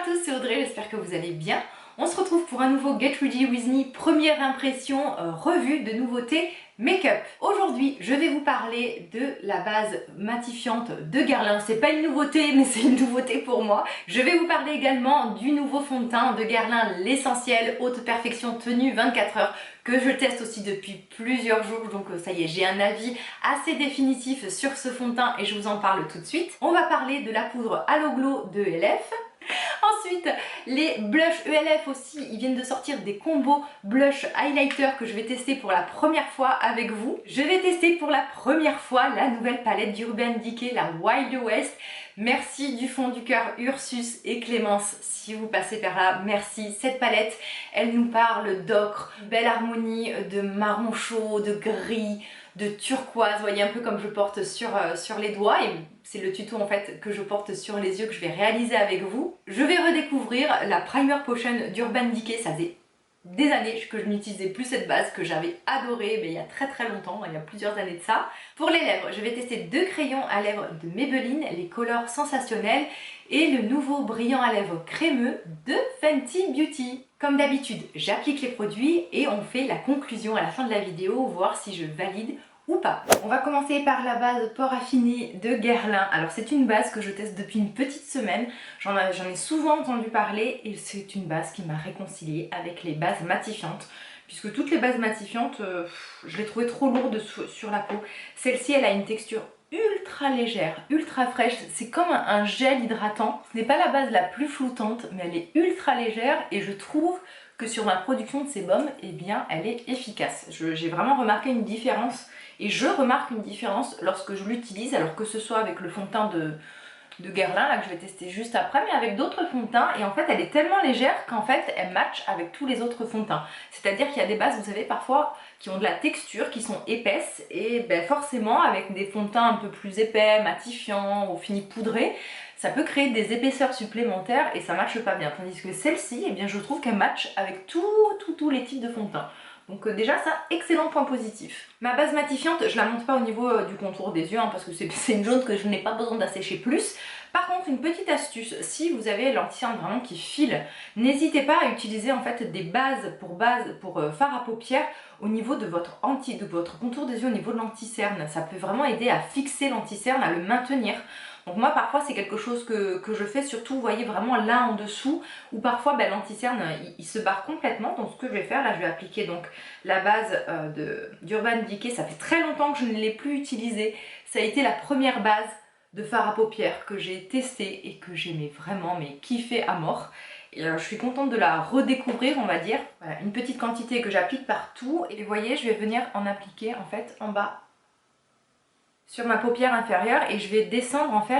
tous, c'est Audrey, j'espère que vous allez bien. On se retrouve pour un nouveau Get Ready With Me, première impression, revue de nouveautés make-up. Aujourd'hui, je vais vous parler de la base matifiante de Guerlain. C'est pas une nouveauté, mais c'est une nouveauté pour moi. Je vais vous parler également du nouveau fond de teint de Guerlain, l'essentiel haute perfection tenue 24 heures, que je teste aussi depuis plusieurs jours. Donc ça y est, j'ai un avis assez définitif sur ce fond de teint et je vous en parle tout de suite. On va parler de la poudre Halo Glow de ELF. Ensuite, les blushs ELF aussi, ils viennent de sortir des combos blush highlighter que je vais tester pour la première fois avec vous. Je vais tester pour la première fois la nouvelle palette d'Urban Decay, la Wild West. Merci du fond du cœur Ursus et Clémence, si vous passez par là, merci. Cette palette, elle nous parle d'ocre, belle harmonie de marron chaud, de gris, de turquoise, vous voyez un peu comme je porte sur les doigts, et c'est le tuto en fait que je porte sur les yeux que je vais réaliser avec vous. Je vais redécouvrir la Primer Potion d'Urban Decay. Ça faisait des années que je n'utilisais plus cette base, que j'avais adorée, mais il y a très longtemps, il y a plusieurs années de ça. Pour les lèvres, je vais tester deux crayons à lèvres de Maybelline, les Colors Sensationnels, et le nouveau brillant à lèvres crémeux de Fenty Beauty. Comme d'habitude, j'applique les produits et on fait la conclusion à la fin de la vidéo, voir si je valide ou pas. On va commencer par la base pore affiné de Guerlain. Alors c'est une base que je teste depuis une petite semaine, j'en ai souvent entendu parler et c'est une base qui m'a réconciliée avec les bases matifiantes, puisque toutes les bases matifiantes, je les trouvais trop lourdes sur la peau. Celle-ci, elle a une texture ultra légère, ultra fraîche, c'est comme un gel hydratant. Ce n'est pas la base la plus floutante, mais elle est ultra légère et je trouve que sur ma production de sébum, eh bien, elle est efficace. J'ai vraiment remarqué une différence et je remarque une différence lorsque je l'utilise, alors que ce soit avec le fond de teint de Guerlain, là que je vais tester juste après, mais avec d'autres fonds de teint, et en fait elle est tellement légère qu'en fait elle match avec tous les autres fonds de teint. C'est-à-dire qu'il y a des bases, vous savez, parfois qui ont de la texture, qui sont épaisses, et ben forcément avec des fonds de teint un peu plus épais, matifiants, ou fini poudrés, ça peut créer des épaisseurs supplémentaires et ça matche pas bien. Tandis que celle-ci, eh bien je trouve qu'elle match avec tous les types de fonds de teint. Donc déjà ça, excellent point positif. Ma base matifiante, je la monte pas au niveau du contour des yeux, hein, parce que c'est une zone que je n'ai pas besoin d'assécher plus. Par contre, une petite astuce, si vous avez l'anti-cerne vraiment qui file, n'hésitez pas à utiliser en fait des bases pour fard à paupières au niveau de votre contour des yeux, au niveau de l'anti-cerne. Ça peut vraiment aider à fixer l'anti-cerne, à le maintenir. Donc moi parfois c'est quelque chose que je fais, surtout vous voyez vraiment là en dessous, où parfois ben, l'anti-cerne il se barre complètement. Donc ce que je vais faire, là je vais appliquer donc la base d'Urban Decay. Ça fait très longtemps que je ne l'ai plus utilisée. Ça a été la première base de fard à paupières que j'ai testé et que j'aimais vraiment, mais kiffé à mort. Et je suis contente de la redécouvrir, on va dire. Voilà, une petite quantité que j'applique partout. Et vous voyez, je vais venir en appliquer en fait en bas sur ma paupière inférieure et je vais descendre en fait.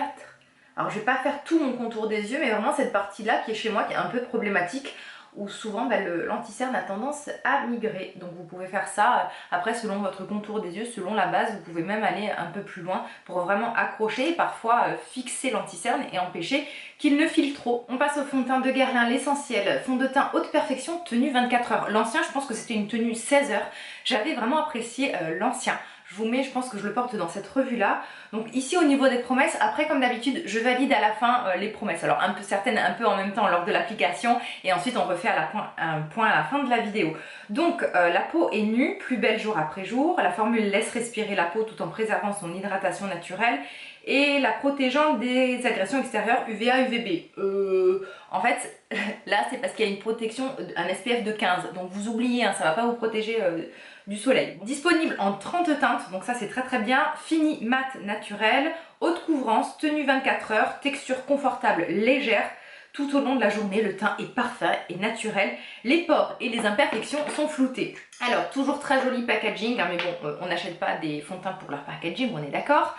Alors je vais pas faire tout mon contour des yeux, mais vraiment cette partie là qui est chez moi, qui est un peu problématique, où souvent ben, l'anti-cerne a tendance à migrer. Donc vous pouvez faire ça, après selon votre contour des yeux, selon la base, vous pouvez même aller un peu plus loin pour vraiment accrocher et parfois fixer l'anti-cerne et empêcher qu'il ne file trop. On passe au fond de teint de Guerlain, l'essentiel, fond de teint haute perfection, tenue 24 heures. L'ancien, je pense que c'était une tenue 16 heures. J'avais vraiment apprécié l'ancien. Je vous mets, je pense que je le porte dans cette revue là. Donc ici au niveau des promesses, après comme d'habitude je valide à la fin les promesses. Alors un peu certaines, un peu en même temps lors de l'application, et ensuite on refait un point à la fin de la vidéo. Donc la peau est nue, plus belle jour après jour. La formule laisse respirer la peau tout en préservant son hydratation naturelle et la protégeant des agressions extérieures UVA, UVB. En fait, là c'est parce qu'il y a une protection, un SPF de 15. Donc vous oubliez, hein, ça ne va pas vous protéger du soleil. Disponible en 30 teintes, donc ça c'est très bien. Fini, mat, naturel, haute couvrance, tenue 24 heures, texture confortable, légère. Tout au long de la journée, le teint est parfait et naturel. Les pores et les imperfections sont floutés. Alors, toujours très joli packaging, hein, mais bon, on n'achète pas des fonds de teint pour leur packaging, on est d'accord.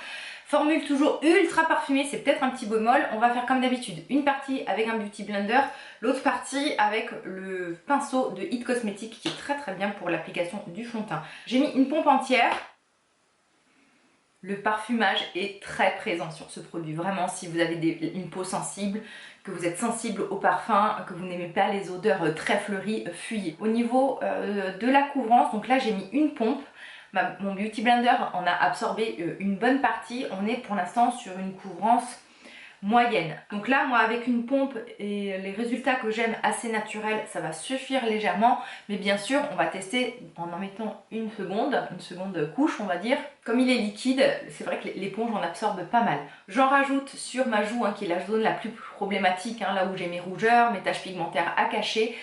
Formule toujours ultra parfumée, c'est peut-être un petit bémol. On va faire comme d'habitude, une partie avec un Beauty Blender, l'autre partie avec le pinceau de It Cosmetics qui est très bien pour l'application du fond de teint. J'ai mis une pompe entière. Le parfumage est très présent sur ce produit. Vraiment, si vous avez une peau sensible, que vous êtes sensible au parfum, que vous n'aimez pas les odeurs très fleuries, fuyez. Au niveau de la couvrance, donc là j'ai mis une pompe. Mon Beauty Blender en a absorbé une bonne partie. On est pour l'instant sur une couvrance moyenne. Donc là, moi, avec une pompe et les résultats que j'aime assez naturels, ça va suffire légèrement. Mais bien sûr, on va tester en mettant une seconde couche, on va dire. Comme il est liquide, c'est vrai que l'éponge en absorbe pas mal. J'en rajoute sur ma joue, hein, qui est la zone la plus problématique, hein, là où j'ai mes rougeurs, mes taches pigmentaires à cacher.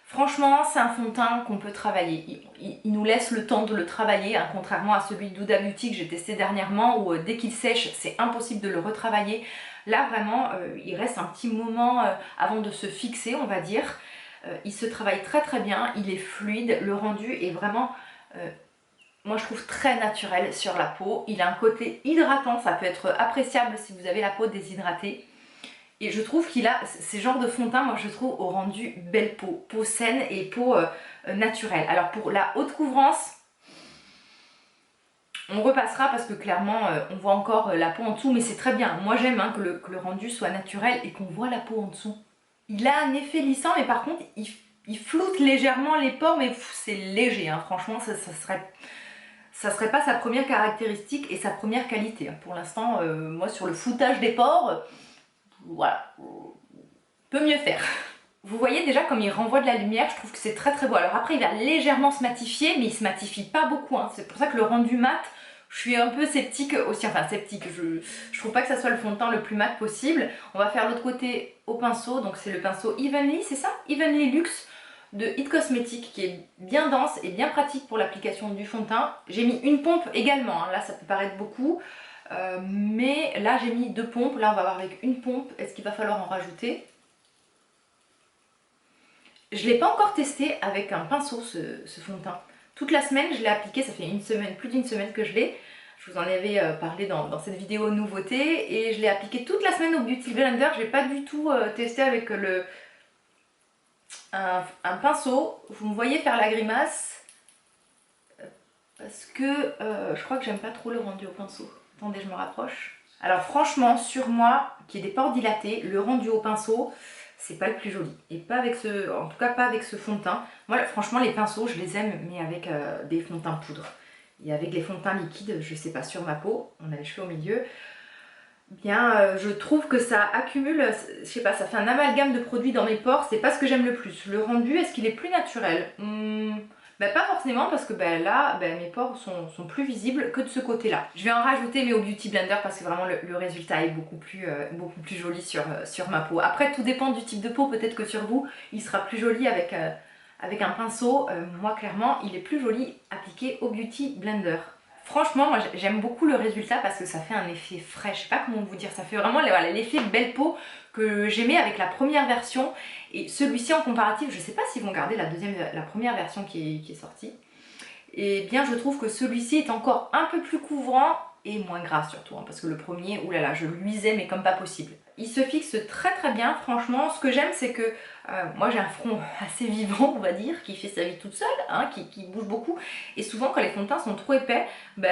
Franchement, c'est un fond de teint qu'on peut travailler. Il nous laisse le temps de le travailler, hein, contrairement à celui d'Huda Beauty que j'ai testé dernièrement, où dès qu'il sèche, c'est impossible de le retravailler. Là, vraiment, il reste un petit moment avant de se fixer, on va dire. Il se travaille très très bien, il est fluide, le rendu est vraiment, moi je trouve très naturel sur la peau. Il a un côté hydratant, ça peut être appréciable si vous avez la peau déshydratée. Et je trouve qu'il a ces genres de fond de teint, moi je trouve, au rendu belle peau, peau saine et peau naturelle. Alors pour la haute couvrance, on repassera parce que clairement on voit encore la peau en dessous, mais c'est très bien. Moi j'aime, hein, que le rendu soit naturel et qu'on voit la peau en dessous. Il a un effet lissant, mais par contre il floute légèrement les pores, mais c'est léger, hein. Franchement ça serait pas sa première caractéristique et sa première qualité, hein. Pour l'instant, moi sur le floutage des pores, voilà, peut mieux faire. Vous voyez déjà comme il renvoie de la lumière, je trouve que c'est très très beau. Alors après il va légèrement se matifier, mais il se matifie pas beaucoup, hein. C'est pour ça que le rendu mat, je suis un peu sceptique aussi, enfin sceptique, je trouve pas que ça soit le fond de teint le plus mat possible. On va faire l'autre côté au pinceau, donc c'est le pinceau Evenly, c'est ça? Evenly Luxe de It Cosmetics, qui est bien dense et bien pratique pour l'application du fond de teint. J'ai mis une pompe également, hein. Là ça peut paraître beaucoup. Mais là j'ai mis 2 pompes, là on va voir avec une pompe, est-ce qu'il va falloir en rajouter? Je ne l'ai pas encore testé avec un pinceau ce fond de teint. Toute la semaine je l'ai appliqué, ça fait une semaine, plus d'une semaine que je l'ai. Je vous en avais parlé dans cette vidéo nouveauté et je l'ai appliqué toute la semaine au Beauty Blender. Je n'ai pas du tout testé avec un pinceau. Vous me voyez faire la grimace parce que je crois que j'aime pas trop le rendu au pinceau. Attendez, je me rapproche. Alors franchement, sur moi, qui ai des pores dilatés, le rendu au pinceau, c'est pas le plus joli. Et pas avec en tout cas pas avec ce fond de teint. Moi, franchement, les pinceaux, je les aime, mais avec des fonds de teint poudre. Et avec les fonds de teint liquides, je sais pas, sur ma peau, on a les cheveux au milieu, bien, je trouve que ça accumule, je sais pas, ça fait un amalgame de produits dans mes pores, c'est pas ce que j'aime le plus. Le rendu, est-ce qu'il est plus naturel? Ben, pas forcément parce que ben, là, ben, mes pores sont plus visibles que de ce côté-là. Je vais en rajouter mais au Beauty Blender parce que vraiment le résultat est beaucoup plus joli sur ma peau. Après, tout dépend du type de peau, peut-être que sur vous, il sera plus joli avec un pinceau. Moi, clairement, il est plus joli appliqué au Beauty Blender. Franchement, moi j'aime beaucoup le résultat parce que ça fait un effet frais, je sais pas comment vous dire, ça fait vraiment l'effet belle peau que j'aimais avec la première version. Et celui-ci en comparatif, je sais pas s'ils vont garder la première version qui est sortie. Et bien je trouve que celui-ci est encore un peu plus couvrant et moins gras surtout, hein, parce que le premier, oulala, je luisais mais comme pas possible. Il se fixe très très bien, franchement. Ce que j'aime, c'est que moi j'ai un front assez vivant, on va dire, qui fait sa vie toute seule, hein, qui bouge beaucoup. Et souvent quand les fonds de teint sont trop épais, bah,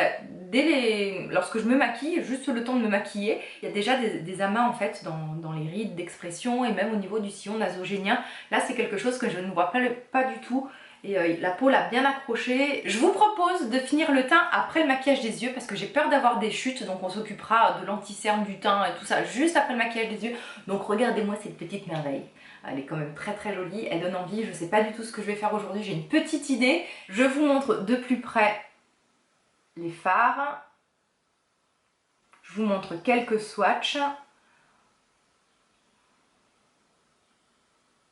lorsque je me maquille, juste le temps de me maquiller, il y a déjà des amas en fait dans les rides d'expression et même au niveau du sillon nasogénien. Là c'est quelque chose que je ne vois pas du tout. Et la peau l'a bien accroché. Je vous propose de finir le teint après le maquillage des yeux parce que j'ai peur d'avoir des chutes, donc on s'occupera de l'anti-cerne du teint et tout ça juste après le maquillage des yeux. Donc regardez-moi cette petite merveille. Elle est quand même très très jolie, elle donne envie. Je sais pas du tout ce que je vais faire aujourd'hui, j'ai une petite idée. Je vous montre de plus près les fards. Je vous montre quelques swatchs.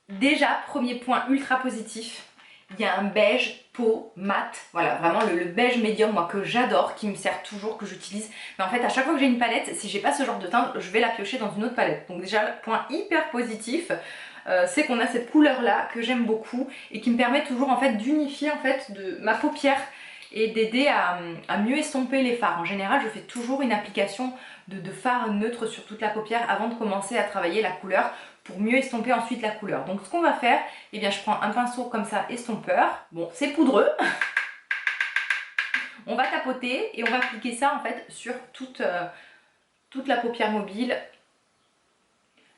Déjà, premier point ultra positif. Il y a un beige peau mat, voilà, vraiment le beige médium, moi que j'adore, qui me sert toujours, que j'utilise. Mais en fait, à chaque fois que j'ai une palette, si j'ai pas ce genre de teint, je vais la piocher dans une autre palette. Donc déjà, point hyper positif, c'est qu'on a cette couleur là que j'aime beaucoup et qui me permet toujours en fait d'unifier en fait ma paupière et d'aider à mieux estomper les fards. En général, je fais toujours une application de fard neutre sur toute la paupière avant de commencer à travailler la couleur pour mieux estomper ensuite la couleur. Donc ce qu'on va faire, eh bien je prends un pinceau comme ça estompeur. Bon, c'est poudreux. On va tapoter et on va appliquer ça en fait sur toute la paupière mobile.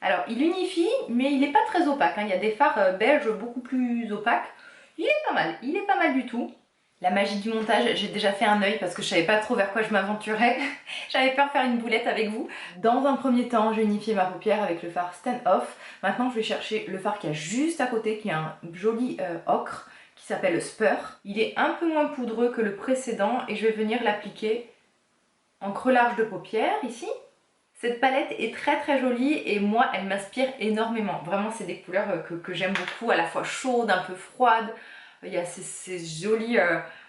Alors il unifie, mais il n'est pas très opaque, hein. Il y a des fards beige beaucoup plus opaques. Il est pas mal du tout. La magie du montage, j'ai déjà fait un œil parce que je savais pas trop vers quoi je m'aventurais. J'avais peur de faire une boulette avec vous. Dans un premier temps, j'ai unifié ma paupière avec le fard Stand Off. Maintenant, je vais chercher le fard qui a juste à côté, qui est un joli ocre, qui s'appelle Spur. Il est un peu moins poudreux que le précédent et je vais venir l'appliquer en creux large de paupière, ici. Cette palette est très jolie et moi, elle m'inspire énormément. Vraiment, c'est des couleurs que j'aime beaucoup, à la fois chaudes, un peu froides. Il y a ces jolis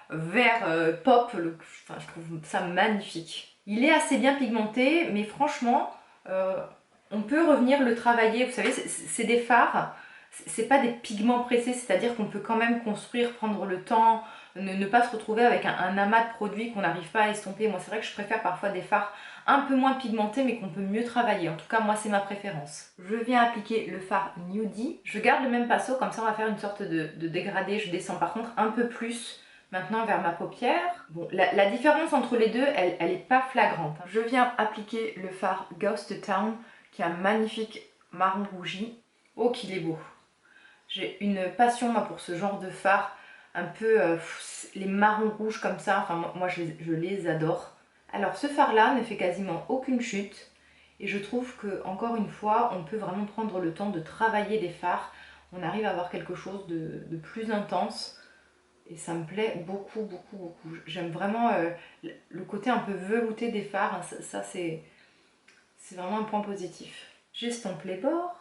verts pop, enfin, je trouve ça magnifique. Il est assez bien pigmenté, mais franchement, on peut revenir le travailler. Vous savez, c'est des fards, c'est pas des pigments pressés, c'est-à-dire qu'on peut quand même construire, prendre le temps, ne pas se retrouver avec un amas de produits qu'on n'arrive pas à estomper. Moi, c'est vrai que je préfère parfois des fards un peu moins pigmentés, mais qu'on peut mieux travailler. En tout cas, moi, c'est ma préférence. Je viens appliquer le fard Nudie. Je garde le même pinceau, comme ça, on va faire une sorte de dégradé. Je descends par contre un peu plus maintenant vers ma paupière. Bon, la différence entre les deux, elle est pas flagrante. Je viens appliquer le fard Ghost Town, qui est un magnifique marron rougi. Oh, qu'il est beau! J'ai une passion, moi, pour ce genre de fard. Un peu les marrons rouges comme ça, enfin moi je les adore. Alors ce fard là ne fait quasiment aucune chute et je trouve que encore une fois on peut vraiment prendre le temps de travailler des fards. On arrive à avoir quelque chose de plus intense et ça me plaît beaucoup. J'aime vraiment le côté un peu velouté des fards, hein. Ça c'est vraiment un point positif. J'estompe les bords.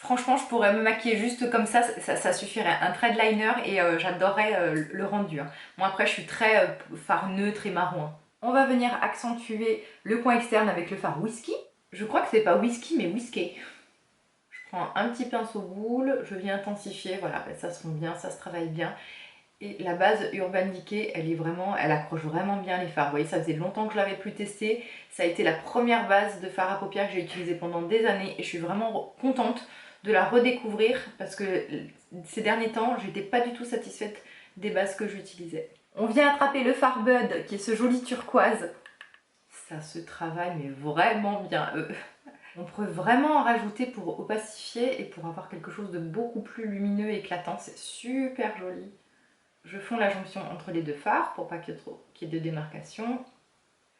Franchement, je pourrais me maquiller juste comme ça suffirait. Un thread liner et j'adorerais le rendu. Hein. Bon, après, je suis très fard neutre et marron. Hein. On va venir accentuer le coin externe avec le fard Whisky. Je crois que c'est pas Whisky, mais Whiskey. Je prends un petit pinceau boule, je viens intensifier. Voilà, ça se fond bien, ça se travaille bien. Et la base Urban Decay, elle accroche vraiment bien les fards. Vous voyez, ça faisait longtemps que je l'avais plus testé. Ça a été la première base de fard à paupières que j'ai utilisée pendant des années et je suis vraiment contente de la redécouvrir parce que ces derniers temps, j'étais pas du tout satisfaite des bases que j'utilisais. On vient attraper le fard Bud qui est ce joli turquoise. Ça se travaille mais vraiment bien. On peut vraiment en rajouter pour opacifier et pour avoir quelque chose de beaucoup plus lumineux et éclatant. C'est super joli. Je fonds la jonction entre les deux fards pour pas qu'il y ait de démarcation.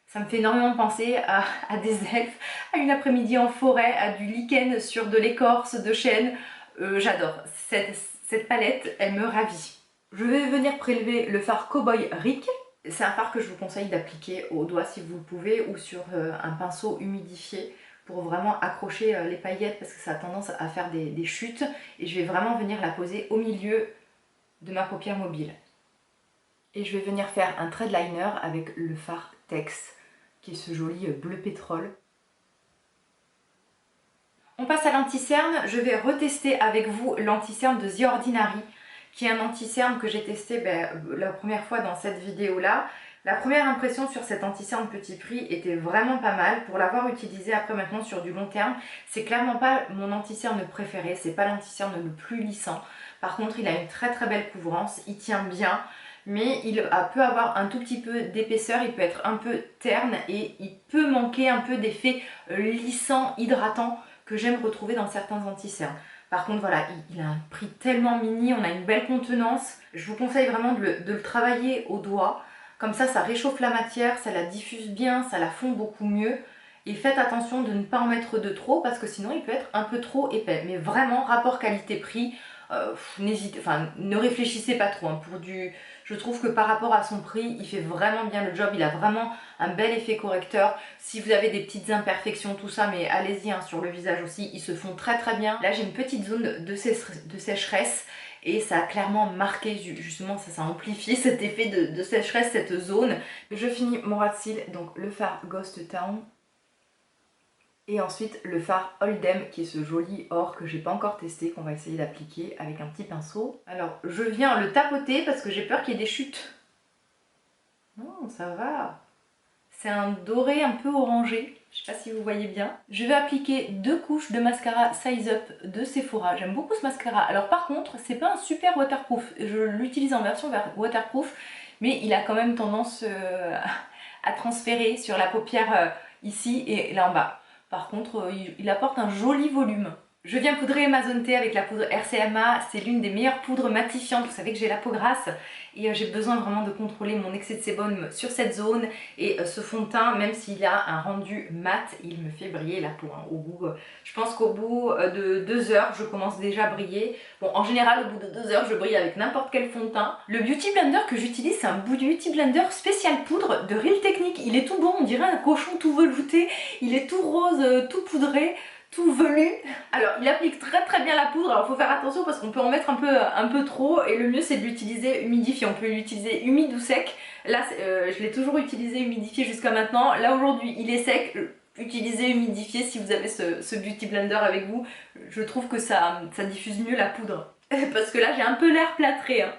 Ça me fait énormément penser à des elfes, à une après-midi en forêt, à du lichen sur de l'écorce de chêne. J'adore. Cette palette, elle me ravit. Je vais venir prélever le fard Cowboy Rick. C'est un fard que je vous conseille d'appliquer au doigt si vous le pouvez ou sur un pinceau humidifié pour vraiment accrocher les paillettes parce que ça a tendance à faire des chutes. Et je vais vraiment venir la poser au milieu de ma paupière mobile. Et je vais venir faire un thread liner avec le fard Tex, qui est ce joli bleu pétrole. On passe à l'anti-cerne. Je vais retester avec vous l'anti-cerne de The Ordinary, qui est un anti-cerne que j'ai testé la première fois dans cette vidéo-là. La première impression sur cet anti-cerne petit prix était vraiment pas mal. Pour l'avoir utilisé après maintenant sur du long terme, c'est clairement pas mon anti-cerne préféré, c'est pas l'anti-cerne le plus lissant. Par contre, il a une très belle couvrance, il tient bien, mais il peut avoir un tout petit peu d'épaisseur, il peut être un peu terne et il peut manquer un peu d'effet lissant, hydratant que j'aime retrouver dans certains anti-cernes. Par contre, voilà, il a un prix tellement mini, on a une belle contenance. Je vous conseille vraiment de le travailler au doigt. Comme ça réchauffe la matière, ça la diffuse bien, ça la fond beaucoup mieux. Et faites attention de ne pas en mettre de trop parce que sinon il peut être un peu trop épais. Mais vraiment, rapport qualité-prix, ne réfléchissez pas trop. Hein. Je trouve que par rapport à son prix, il fait vraiment bien le job. Il a vraiment un bel effet correcteur. Si vous avez des petites imperfections, tout ça, mais allez-y, hein, sur le visage aussi, ils se font très bien. Là, j'ai une petite zone de sécheresse. Et ça a clairement marqué, justement, ça a amplifié cet effet de sécheresse, cette zone. Je finis mon ras de cils, donc le fard Ghost Town. Et ensuite le fard Oldham, qui est ce joli or que j'ai pas encore testé, qu'on va essayer d'appliquer avec un petit pinceau. Alors je viens le tapoter parce que j'ai peur qu'il y ait des chutes. Non, ça va. C'est un doré un peu orangé. Je sais pas si vous voyez bien. Je vais appliquer 2 couches de mascara Size Up de Sephora. J'aime beaucoup ce mascara. Alors par contre, c'est pas un super waterproof. Je l'utilise en version waterproof, mais il a quand même tendance à transférer sur la paupière ici et là en bas. Par contre, il apporte un joli volume. Je viens poudrer ma zone T avec la poudre RCMA, c'est l'une des meilleures poudres matifiantes, vous savez que j'ai la peau grasse et j'ai besoin vraiment de contrôler mon excès de sébum sur cette zone et ce fond de teint, même s'il a un rendu mat, il me fait briller la peau. Hein. Je pense qu'au bout de 2 heures, je commence déjà à briller. Bon, en général, au bout de 2 heures, je brille avec n'importe quel fond de teint. Le Beauty Blender que j'utilise, c'est un Beauty Blender spécial poudre de Real Technique. Il est tout beau, on dirait un cochon tout velouté, il est tout rose, tout poudré. Tout velu. Alors il applique très bien la poudre, alors il faut faire attention parce qu'on peut en mettre un peu trop et le mieux c'est de l'utiliser humidifié. On peut l'utiliser humide ou sec. Là je l'ai toujours utilisé humidifié jusqu'à maintenant. Là aujourd'hui il est sec, utilisez humidifié si vous avez ce Beauty Blender avec vous. Je trouve que ça diffuse mieux la poudre. Parce que là j'ai un peu l'air plâtré. Hein.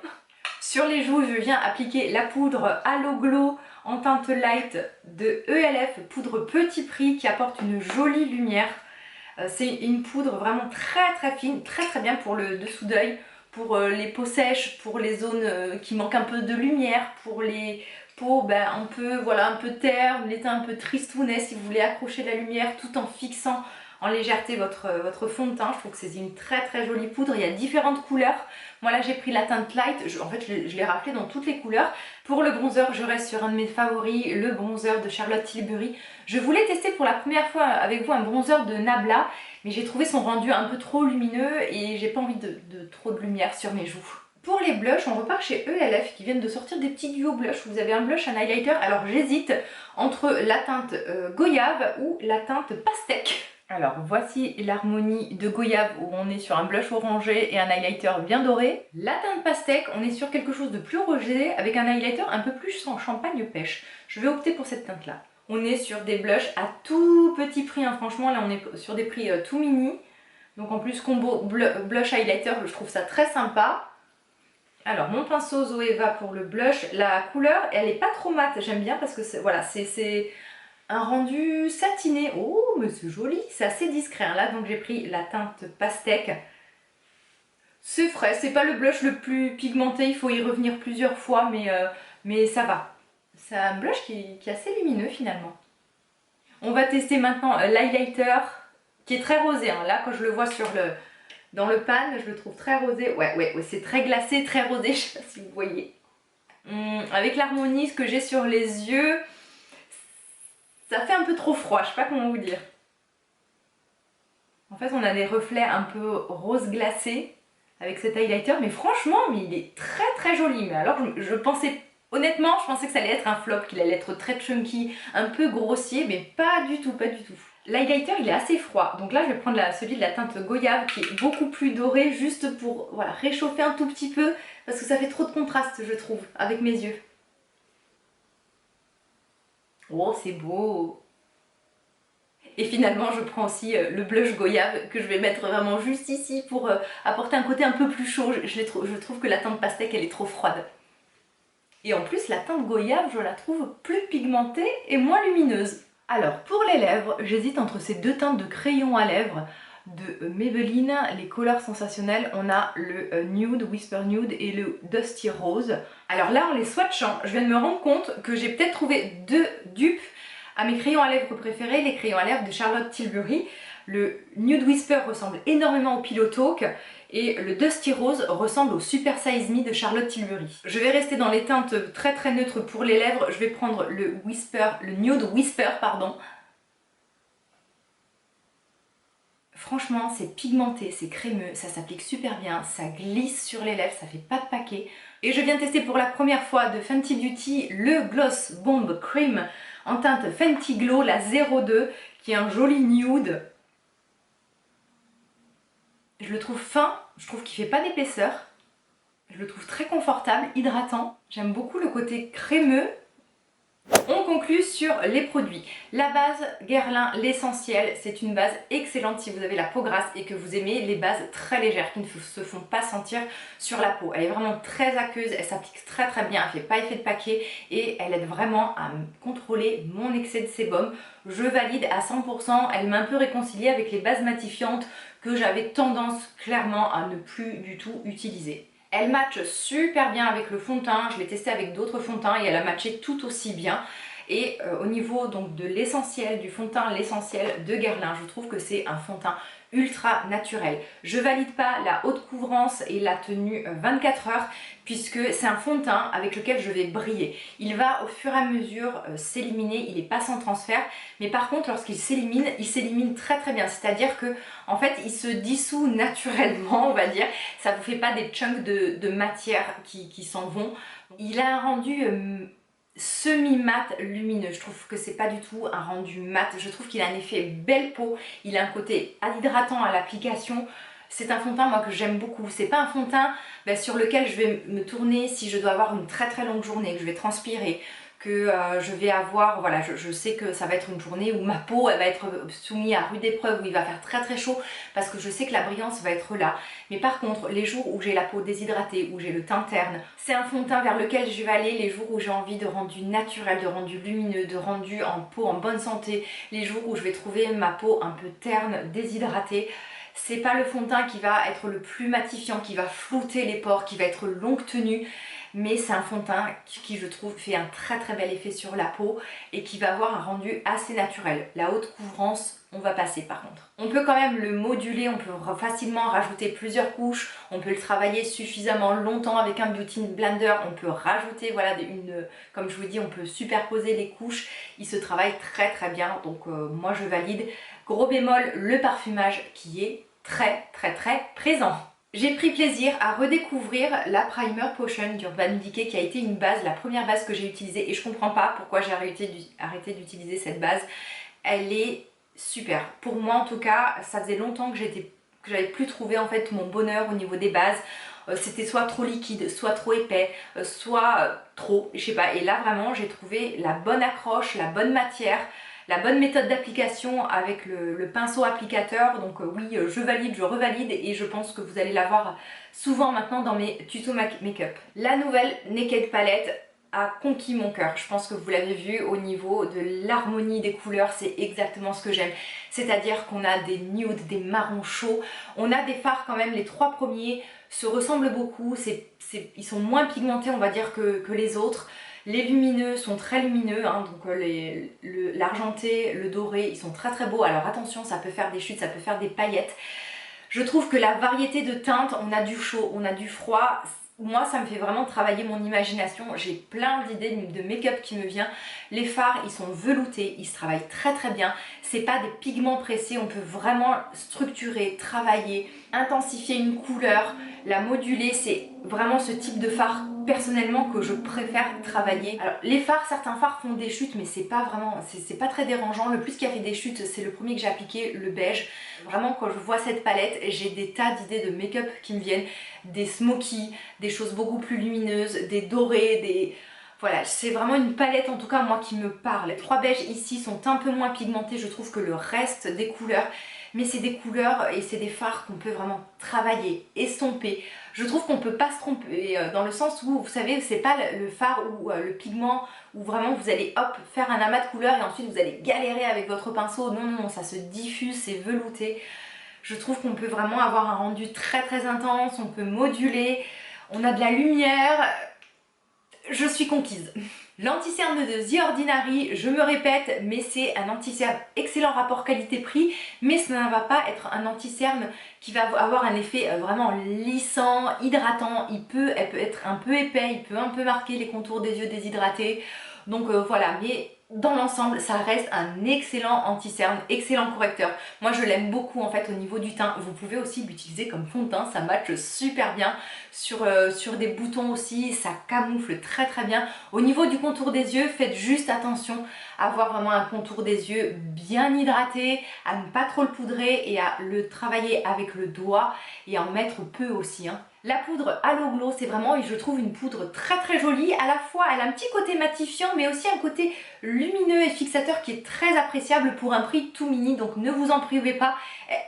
Sur les joues je viens appliquer la poudre Halo Glow en teinte light de ELF, poudre petit prix qui apporte une jolie lumière. C'est une poudre vraiment très fine, très bien pour le dessous d'œil, pour les peaux sèches, pour les zones qui manquent un peu de lumière, pour les peaux un peu terre, les teints un peu tristounet si vous voulez accrocher la lumière tout en fixant en légèreté votre fond de teint. Je trouve que c'est une très jolie poudre, il y a différentes couleurs. Moi là j'ai pris la teinte light, en fait je l'ai raflé dans toutes les couleurs. Pour le bronzer, je reste sur un de mes favoris, le bronzer de Charlotte Tilbury. Je voulais tester pour la première fois avec vous un bronzer de Nabla, mais j'ai trouvé son rendu un peu trop lumineux et j'ai pas envie de trop de lumière sur mes joues. Pour les blushs, on repart chez ELF qui viennent de sortir des petits duos blush. Vous avez un blush, un highlighter, alors j'hésite entre la teinte goyave ou la teinte pastèque. Alors voici l'harmonie de goyave où on est sur un blush orangé et un highlighter bien doré. La teinte pastèque, on est sur quelque chose de plus rosé avec un highlighter un peu plus en champagne pêche. Je vais opter pour cette teinte là. On est sur des blushs à tout petit prix, hein. Franchement là on est sur des prix tout mini. Donc en plus combo blush highlighter, je trouve ça très sympa. Alors mon pinceau Zoeva pour le blush, la couleur elle est pas trop mate, j'aime bien parce que voilà, c'est un rendu satiné. Oh mais c'est joli, c'est assez discret hein. Là donc j'ai pris la teinte pastèque. C'est frais, c'est pas le blush le plus pigmenté, il faut y revenir plusieurs fois mais ça va. C'est un blush qui est assez lumineux finalement. On va tester maintenant l'highlighter qui est très rosé hein. Là quand je le vois dans le pan, je le trouve très rosé. Ouais, c'est très glacé, très rosé, je sais pas si vous voyez. Avec l'harmonie, ce que j'ai sur les yeux, ça fait un peu trop froid, je sais pas comment vous dire. En fait, on a des reflets un peu rose glacé avec cet highlighter, mais franchement, il est très joli. Mais alors, je pensais, honnêtement, je pensais que ça allait être un flop, qu'il allait être très chunky, un peu grossier, mais pas du tout. L'highlighter il est assez froid, donc là je vais prendre celui de la teinte goyave qui est beaucoup plus doré, juste pour voilà, réchauffer un tout petit peu, parce que ça fait trop de contraste je trouve, avec mes yeux. Oh c'est beau! Et finalement je prends aussi le blush goyave que je vais mettre vraiment juste ici pour apporter un côté un peu plus chaud. Je trouve que la teinte pastèque elle est trop froide. Et en plus la teinte goyave je la trouve plus pigmentée et moins lumineuse. Alors pour les lèvres, j'hésite entre ces deux teintes de crayon à lèvres de Maybelline, les couleurs sensationnelles. On a le Nude, Whisper Nude et le Dusty Rose. Alors là en les swatchant, je viens de me rendre compte que j'ai peut-être trouvé deux dupes à mes crayons à lèvres préférés, les crayons à lèvres de Charlotte Tilbury. Le Nude Whisper ressemble énormément au Pillow Talk et le Dusty Rose ressemble au Super Size Me de Charlotte Tilbury. Je vais rester dans les teintes très neutres pour les lèvres. Je vais prendre le Nude Whisper, pardon. Franchement, c'est pigmenté, c'est crémeux, ça s'applique super bien, ça glisse sur les lèvres, ça fait pas de paquet. Et je viens tester pour la première fois de Fenty Beauty le Gloss Bomb Cream en teinte Fenty Glow, la 02, qui est un joli nude. Je le trouve fin, je trouve qu'il fait pas d'épaisseur. Je le trouve très confortable, hydratant. J'aime beaucoup le côté crémeux. On conclut sur les produits. La base Guerlain, l'essentiel, c'est une base excellente si vous avez la peau grasse et que vous aimez les bases très légères qui ne se font pas sentir sur la peau. Elle est vraiment très aqueuse, elle s'applique très bien, elle fait pas effet de paquet et elle aide vraiment à contrôler mon excès de sébum. Je valide à 100%, elle m'a un peu réconciliée avec les bases matifiantes que j'avais tendance clairement à ne plus du tout utiliser. Elle match super bien avec le fond de teint, je l'ai testé avec d'autres fonds de teint et elle a matché tout aussi bien. Et au niveau donc de l'essentiel du fond de teint, l'essentiel de Guerlain, je trouve que c'est un fond de teint ultra naturel. Je valide pas la haute couvrance et la tenue 24 heures puisque c'est un fond de teint avec lequel je vais briller. Il va au fur et à mesure s'éliminer, il n'est pas sans transfert, mais par contre lorsqu'il s'élimine, il s'élimine très très bien, c'est-à-dire que en fait il se dissout naturellement, on va dire, ça vous fait pas des chunks de matière qui s'en vont. Il a un rendu semi-mat lumineux, je trouve que c'est pas du tout un rendu mat, je trouve qu'il a un effet belle peau, il a un côté hydratant à l'application. C'est un fond de teint moi que j'aime beaucoup, c'est pas un fond de teint sur lequel je vais me tourner si je dois avoir une très très longue journée, que je vais transpirer, que je vais avoir, voilà, je sais que ça va être une journée où ma peau elle va être soumise à rude épreuve, où il va faire très très chaud, parce que je sais que la brillance va être là. Mais par contre, les jours où j'ai la peau déshydratée, où j'ai le teint terne, c'est un fond de teint vers lequel je vais aller les jours où j'ai envie de rendu naturel, de rendu lumineux, de rendu en peau en bonne santé, les jours où je vais trouver ma peau un peu terne, déshydratée. C'est pas le fond de teint qui va être le plus matifiant, qui va flouter les pores, qui va être longue tenue, mais c'est un fond de teint qui je trouve fait un très très bel effet sur la peau et qui va avoir un rendu assez naturel. La haute couvrance, on va passer par contre. On peut quand même le moduler, on peut facilement rajouter plusieurs couches, on peut le travailler suffisamment longtemps avec un Beauty Blender, on peut rajouter, voilà, comme je vous dis, on peut superposer les couches, il se travaille très très bien, donc moi je valide. Gros bémol, le parfumage qui est très très très présent. J'ai pris plaisir à redécouvrir la Primer Potion d'Urban Decay qui a été une base, la première base que j'ai utilisée, et je comprends pas pourquoi j'ai arrêté d'utiliser cette base. Elle est super. Pour moi en tout cas, ça faisait longtemps que j'avais plus trouvé en fait mon bonheur au niveau des bases. C'était soit trop liquide, soit trop épais, soit trop, je sais pas. Et là vraiment j'ai trouvé la bonne accroche, la bonne matière, la bonne méthode d'application avec le pinceau applicateur. Donc oui, je valide, je revalide, et je pense que vous allez la voir souvent maintenant dans mes tutos make-up. La nouvelle Naked Palette a conquis mon cœur. Je pense que vous l'avez vu au niveau de l'harmonie des couleurs, c'est exactement ce que j'aime. C'est-à-dire qu'on a des nudes, des marrons chauds, on a des fards quand même, les trois premiers se ressemblent beaucoup, ils sont moins pigmentés on va dire que les autres. Les lumineux sont très lumineux, hein, donc l'argenté, le doré, ils sont très très beaux. Alors attention, ça peut faire des chutes, ça peut faire des paillettes. Je trouve que la variété de teintes, on a du chaud, on a du froid. Moi, ça me fait vraiment travailler mon imagination. J'ai plein d'idées de make-up qui me viennent. Les fards, ils sont veloutés, ils se travaillent très très bien. C'est pas des pigments pressés, on peut vraiment structurer, travailler, intensifier une couleur, la moduler. C'est vraiment ce type de fard personnellement que je préfère travailler. Alors les fards, certains fards font des chutes, mais c'est pas vraiment, c'est pas très dérangeant. Le plus qui a fait des chutes, c'est le premier que j'ai appliqué, le beige. Vraiment, quand je vois cette palette, j'ai des tas d'idées de make-up qui me viennent, des smoky, des choses beaucoup plus lumineuses, des dorés, des... Voilà, c'est vraiment une palette en tout cas moi qui me parle. Les trois beiges ici sont un peu moins pigmentés, je trouve, que le reste des couleurs. Mais c'est des couleurs et c'est des fards qu'on peut vraiment travailler, estomper. Je trouve qu'on peut pas se tromper dans le sens où, vous savez, c'est pas le fard ou le pigment où vraiment vous allez hop faire un amas de couleurs et ensuite vous allez galérer avec votre pinceau. Non, non, non, ça se diffuse, c'est velouté. Je trouve qu'on peut vraiment avoir un rendu très très intense, on peut moduler, on a de la lumière. Je suis conquise. L'anti-cerne de The Ordinary, je me répète, mais c'est un anti-cerne excellent rapport qualité-prix, mais ça ne va pas être un anti-cerne qui va avoir un effet vraiment lissant, hydratant. Il peut être un peu épais, il peut un peu marquer les contours des yeux déshydratés. Donc voilà, mais dans l'ensemble, ça reste un excellent anti-cerne, excellent correcteur. Moi, je l'aime beaucoup en fait au niveau du teint. Vous pouvez aussi l'utiliser comme fond de teint, ça matche super bien. Sur des boutons aussi, ça camoufle très très bien. Au niveau du contour des yeux, faites juste attention à avoir vraiment un contour des yeux bien hydraté, à ne pas trop le poudrer et à le travailler avec le doigt et à en mettre peu aussi, hein. La poudre Halo Glow, c'est vraiment, je trouve, une poudre très très jolie. À la fois, elle a un petit côté matifiant, mais aussi un côté lumineux et fixateur qui est très appréciable pour un prix tout mini. Donc ne vous en privez pas.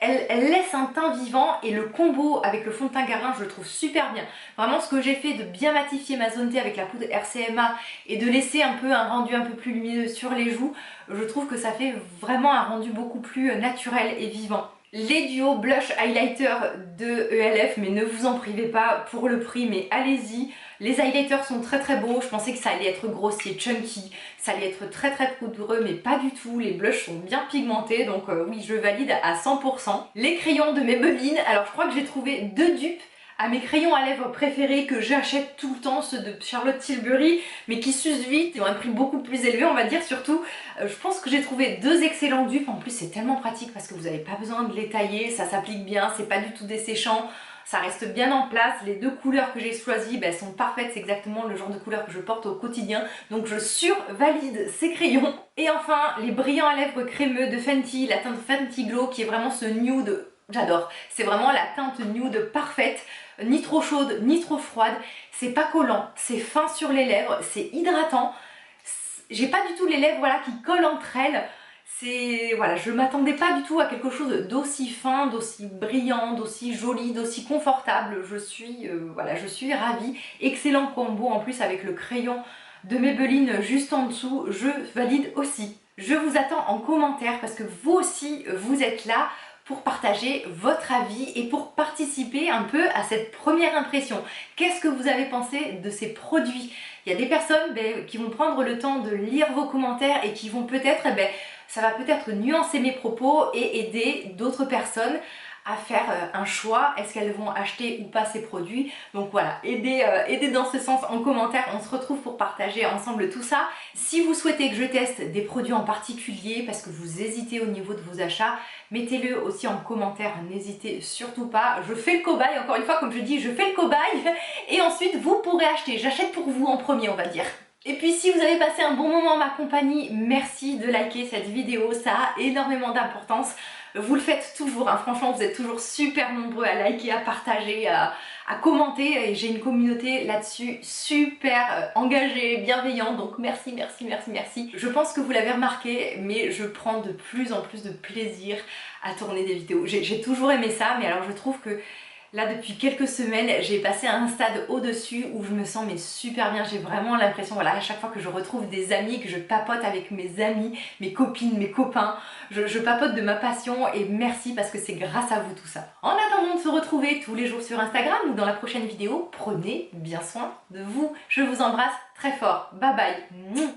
Elle laisse un teint vivant et le combo avec le fond de teint Guerlain, je le trouve super bien. Vraiment, ce que j'ai fait de bien matifier ma zone T avec la poudre RCMA et de laisser un peu un rendu un peu plus lumineux sur les joues, je trouve que ça fait vraiment un rendu beaucoup plus naturel et vivant. Les duos blush highlighter de ELF, mais ne vous en privez pas pour le prix, mais allez-y. Les highlighters sont très très beaux, je pensais que ça allait être grossier, chunky, ça allait être très très poudreux, mais pas du tout. Les blushs sont bien pigmentés, donc oui, je valide à 100%. Les crayons de Maybelline, alors je crois que j'ai trouvé deux dupes à mes crayons à lèvres préférés que j'achète tout le temps, ceux de Charlotte Tilbury, mais qui s'usent vite et ont un prix beaucoup plus élevé, on va dire. Surtout, je pense que j'ai trouvé deux excellents dupes. En plus, c'est tellement pratique parce que vous n'avez pas besoin de les tailler, ça s'applique bien, c'est pas du tout desséchant, ça reste bien en place. Les deux couleurs que j'ai choisies sont parfaites, c'est exactement le genre de couleur que je porte au quotidien, donc je survalide ces crayons. Et enfin, les brillants à lèvres crémeux de Fenty, la teinte Fenty Glow, qui est vraiment ce nude. J'adore, c'est vraiment la teinte nude parfaite, ni trop chaude, ni trop froide, c'est pas collant, c'est fin sur les lèvres, c'est hydratant, j'ai pas du tout les lèvres voilà, qui collent entre elles, voilà, je m'attendais pas du tout à quelque chose d'aussi fin, d'aussi brillant, d'aussi joli, d'aussi confortable, voilà, je suis ravie, excellent combo en plus avec le crayon de Maybelline juste en dessous, je valide aussi. Je vous attends en commentaire parce que vous aussi vous êtes là pour partager votre avis et pour participer un peu à cette première impression. Qu'est-ce que vous avez pensé de ces produits? Il y a des personnes qui vont prendre le temps de lire vos commentaires et qui vont peut-être, ça va peut-être nuancer mes propos et aider d'autres personnes à faire un choix, est-ce qu'elles vont acheter ou pas ces produits. Donc voilà, aidez dans ce sens en commentaire, on se retrouve pour partager ensemble tout ça. Si vous souhaitez que je teste des produits en particulier parce que vous hésitez au niveau de vos achats, mettez-le aussi en commentaire, n'hésitez surtout pas. Je fais le cobaye, encore une fois comme je dis, je fais le cobaye et ensuite vous pourrez acheter, j'achète pour vous en premier on va dire. Et puis si vous avez passé un bon moment en ma compagnie, merci de liker cette vidéo, ça a énormément d'importance. Vous le faites toujours, hein. Franchement vous êtes toujours super nombreux à liker, à partager, à commenter et j'ai une communauté là-dessus super engagée, bienveillante, donc merci, merci, merci, merci. Je pense que vous l'avez remarqué, mais je prends de plus en plus de plaisir à tourner des vidéos. J'ai toujours aimé ça, mais alors je trouve que là depuis quelques semaines j'ai passé à un stade au-dessus où je me sens super bien, j'ai vraiment l'impression, voilà, à chaque fois que je retrouve des amis, que je papote avec mes amis, mes copines, mes copains, je papote de ma passion et merci parce que c'est grâce à vous tout ça. En attendant de se retrouver tous les jours sur Instagram ou dans la prochaine vidéo, prenez bien soin de vous. Je vous embrasse très fort, bye bye.